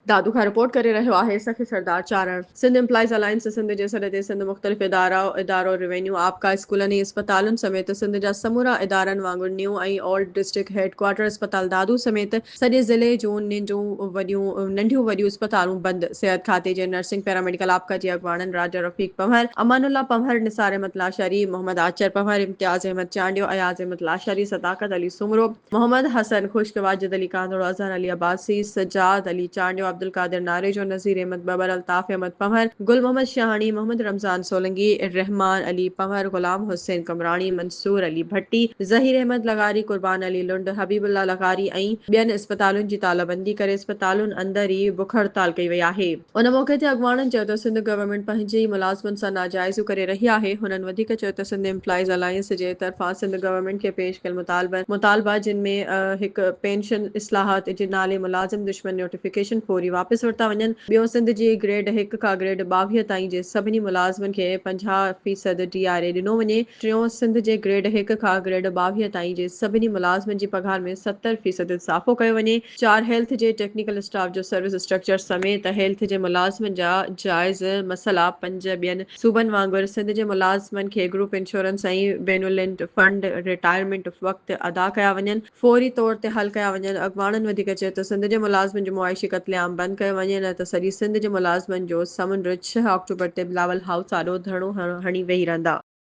दादू खां रिपोर्ट करे रहियो आहे सखी सरदार चारण। सिंध एम्प्लॉइज़ अलायंस सिंध जे सॾ ते सिंध मुख़्तलिफ़ इदारो रेवेन्यू आबका स्कूलनि ऐं अस्पतालुनि समेत सिंध जा समूरा इदारनि वांगुरु न्यू ऐं ओल्ड डिस्ट्रिक्ट हेडक्वार्टर अस्पताल दादू समेत सॼे ज़िले जूं नंढियूं वॾियूं अस्पतालूं बंदि। सिहत खाते जे नर्सिंग पैरामेडिकल आबका जे अॻवाननि राजा रफ़ीक पंवर, अमानुल्ला पंवर, निसार अहमद लाशारी, मोहम्मद आचर पंवर, इम्तियाज़ अहमद चांडियो, अयाज अहमद लाशारी, सदाकत अली सुमरो, मोहम्मद हसन खुश्क, वाजिद अली कांदड़ो, अज़हर अली अब्बासी, सजाद अली चांडियो, अब्दुल कादिर नारेजो, नज़ीर अहमद बबर, अल्ताफ अहमद पंवर, गुल मोहम्मद शाहानी, मोहम्मद रमज़ान सोलंगी, रहमान अली पंवर, गुलाम हुसैन कमरानी, मंसूर अली भट्टी, ज़हीर अहमद लगारी, कुर्बान अली लुंड, हबीबुल्ला लगारी ऐं ॿियनि अस्पतालुनि जी तालाबंदी करे अस्पतालुनि अंदर ई बुख हड़ताल कई वई आहे। उन मौके ते अॻवाननि चयो त सिंध गवर्नमेंट पंहिंजे मुलाज़िमनि सां नाजाइज़ियूं करे रही आहे। हुननि वधीक चयो त सिंध एम्प्लॉइज़ अलायंस जे तरफ़ां सिंध गवर्नमेंट खे पेश कयल मुतालबा जिन में हिकु पेंशन इस्लाहात जे नाले मुलाज़िम दुश्मन नोटिफिकेशन फौरी वापसि वरिता वञनि। ॿियों, सिंध जी ग्रेड 1 खां ग्रेड 22 ताईं जे सभिनी मुलाज़िमनि खे 50% DRA ॾिनो वञे। टियों, सिंध जे ग्रेड 1 खां ग्रेड 22 ताईं जे सभिनी मुलाज़िमनि जी पघार में 70% इज़ाफ़ो कयो वञे। 4, हेल्थ जे टेक्निकल स्टाफ जो सर्विस स्ट्रक्चर समेत हेल्थ जे मुलाज़िमनि जा जाइज़ मसइला। 5, ॿियनि सूबनि वांगुरु सिंध जे मुलाज़िमनि खे ग्रुप इंश्योरेंस ऐं बेनुलेंट फंड रिटायरमेंट वक़्तु अदा कया वञनि, फौरी तौर ते हल कया वञनि। अॻवाननि वधीक चयो त सिंध जे मुलाज़िमनि जो मुआइशी क़त्लेआम बंदि कयो वञे, न त सॼी सिंध जे मुलाज़िमनि जो समुंड 6 अक्टूबर ते बिलावल हाउस आॾो धरणो हणी वेही रहंदा।